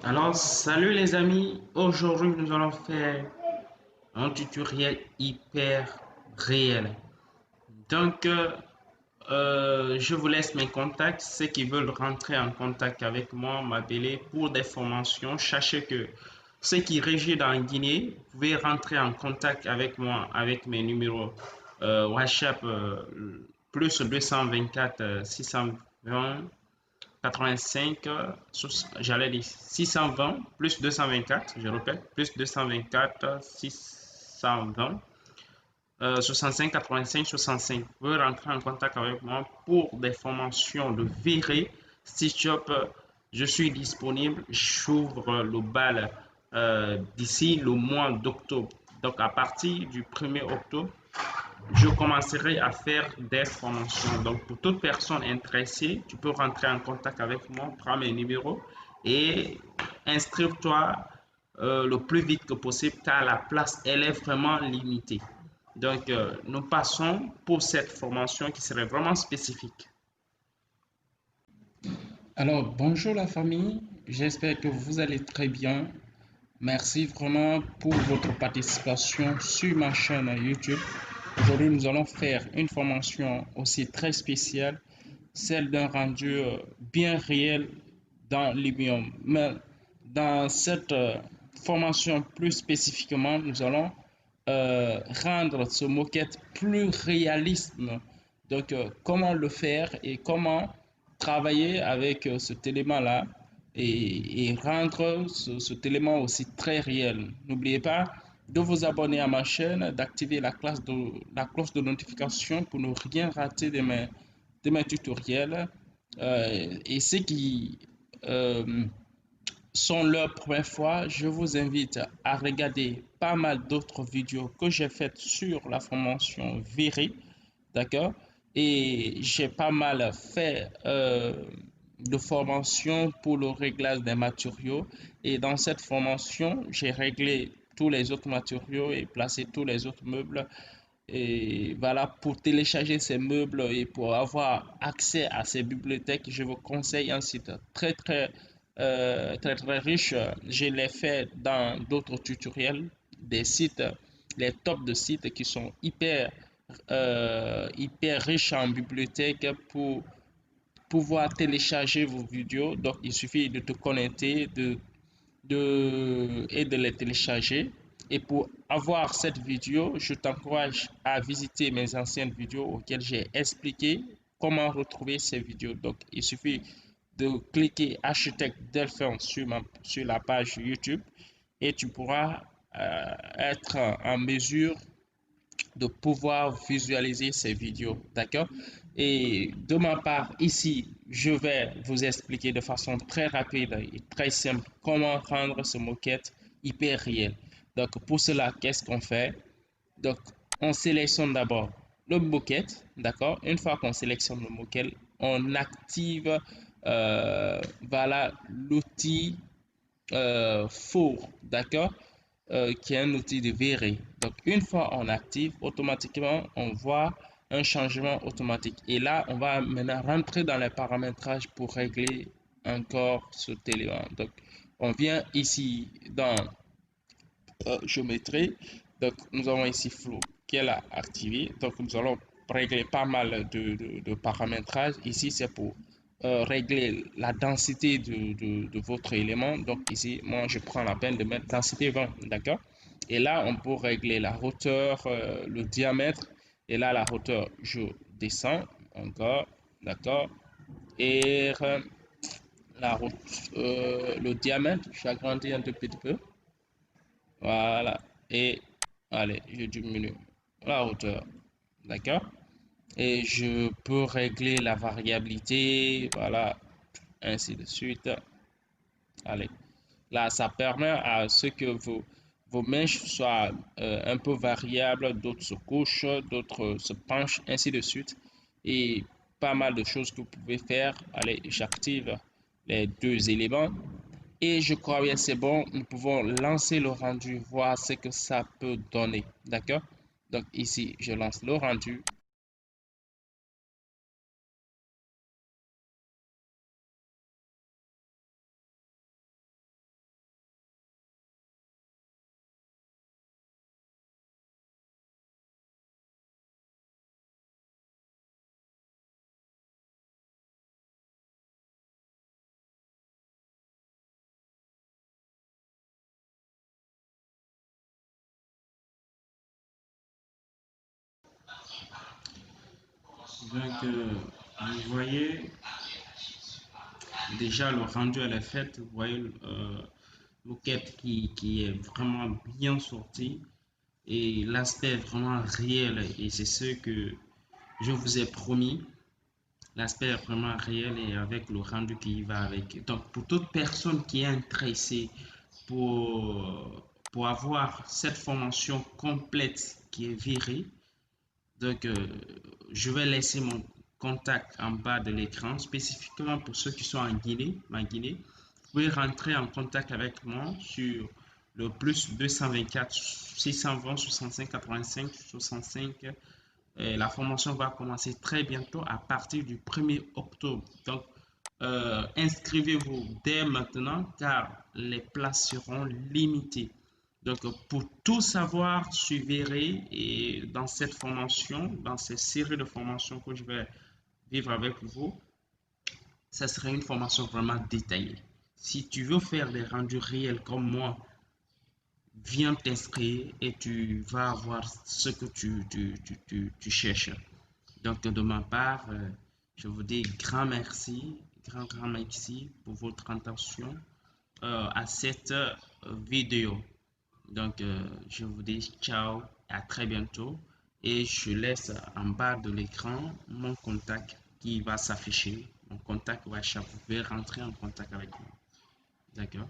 Alors, salut les amis, aujourd'hui nous allons faire un tutoriel hyper réel. Donc, je vous laisse mes contacts. Ceux qui veulent rentrer en contact avec moi, m'appeler pour des formations. Sachez que ceux qui résident en Guinée, vous pouvez rentrer en contact avec moi avec mes numéros WhatsApp plus 224 620 85, j'allais dire 620 plus 224, je répète, plus 224 620 65 85 65. Vous pouvez rentrer en contact avec moi pour des formations de virée. Stitch-up, je suis disponible. J'ouvre le bal d'ici le mois d'octobre. Donc, à partir du 1er octobre, je commencerai à faire des formations. Donc, pour toute personne intéressée, tu peux rentrer en contact avec moi, prends mes numéros et inscrive-toi le plus vite que possible car la place, elle est vraiment limitée. Donc, nous passons pour cette formation qui serait vraiment spécifique. Alors, bonjour la famille, j'espère que vous allez très bien. Merci vraiment pour votre participation sur ma chaîne YouTube. Aujourd'hui, nous allons faire une formation aussi très spéciale, celle d'un rendu bien réel dans Libium. Mais dans cette formation plus spécifiquement, nous allons rendre ce moquette plus réaliste. Donc, comment le faire et comment travailler avec cet élément-là et rendre cet élément aussi très réel. N'oubliez pas de vous abonner à ma chaîne, d'activer la cloche de notification pour ne rien rater de mes tutoriels. Et ceux qui euh, sont leur première fois, je vous invite à regarder pas mal d'autres vidéos que j'ai faites sur la formation Viri, d'accord? Et j'ai pas mal fait de formation pour le réglage des matériaux. Et dans cette formation, j'ai réglé tous les autres matériaux et placé tous les autres meubles. Et voilà, pour télécharger ces meubles et pour avoir accès à ces bibliothèques, je vous conseille un site très riche. Je l'ai fait dans d'autres tutoriels, des sites, les tops de sites qui sont hyper riches en bibliothèques pour pouvoir télécharger vos vidéos. Donc, il suffit de te connecter, et de les télécharger. Et pour avoir cette vidéo, je t'encourage à visiter mes anciennes vidéos auxquelles j'ai expliqué comment retrouver ces vidéos. Donc, il suffit de cliquer architecte Delphin sur la page YouTube et tu pourras être en mesure de pouvoir visualiser ces vidéos. D'accord? Et de ma part, ici, je vais vous expliquer de façon très rapide et très simple comment rendre ce moquette hyper réel. Donc, pour cela, qu'est-ce qu'on fait? Donc, on sélectionne d'abord le moquette. D'accord? Une fois qu'on sélectionne le moquette, on active voilà l'outil four. D'accord? Qui est un outil de verrer. Donc, une fois on active, automatiquement, on voit un changement automatique. Et là, on va maintenant rentrer dans les paramétrages pour régler encore ce élément. Donc, on vient ici dans géométrie. Donc, nous avons ici flow qui est là activé. Donc, nous allons régler pas mal de paramétrages. Ici, c'est pour régler la densité de votre élément. Donc, ici, moi, je prends la peine de mettre densité 20. D'accord? Et là, on peut régler la hauteur, le diamètre. Et là, la hauteur, je descends encore. D'accord? Et le diamètre, j'agrandis un tout petit peu. Voilà. Et allez, je diminue la hauteur. D'accord? Et je peux régler la variabilité. Voilà. Ainsi de suite. Allez. Là, ça permet à ce que vos mèches soient un peu variables. D'autres se couchent, d'autres se penchent, ainsi de suite. Et pas mal de choses que vous pouvez faire. Allez, j'active les deux éléments. Et je crois bien c'est bon, nous pouvons lancer le rendu, voir ce que ça peut donner. D'accord? Donc ici, je lance le rendu. Donc, vous voyez déjà le rendu à la fête, vous voyez le quête qui est vraiment bien sorti et l'aspect vraiment réel et c'est ce que je vous ai promis. L'aspect est vraiment réel et avec le rendu qui va avec. Donc, pour toute personne qui est intéressée pour avoir cette formation complète qui est virée, donc je vais laisser mon contact en bas de l'écran, spécifiquement pour ceux qui sont en Guinée, ma Guinée. Vous pouvez rentrer en contact avec moi sur le plus 224 620 65 85 65. La formation va commencer très bientôt à partir du 1er octobre. Donc, inscrivez-vous dès maintenant car les places seront limitées. Donc, pour tout savoir, suivrez et dans cette formation, dans cette série de formations que je vais vivre avec vous, ça sera une formation vraiment détaillée. Si tu veux faire des rendus réels comme moi, viens t'inscrire et tu vas avoir ce que tu cherches. Donc, de ma part, je vous dis grand merci, grand merci pour votre attention à cette vidéo. Donc, je vous dis ciao, à très bientôt. Et je laisse en bas de l'écran mon contact qui va s'afficher. Mon contact WhatsApp. Vous pouvez rentrer en contact avec moi. D'accord?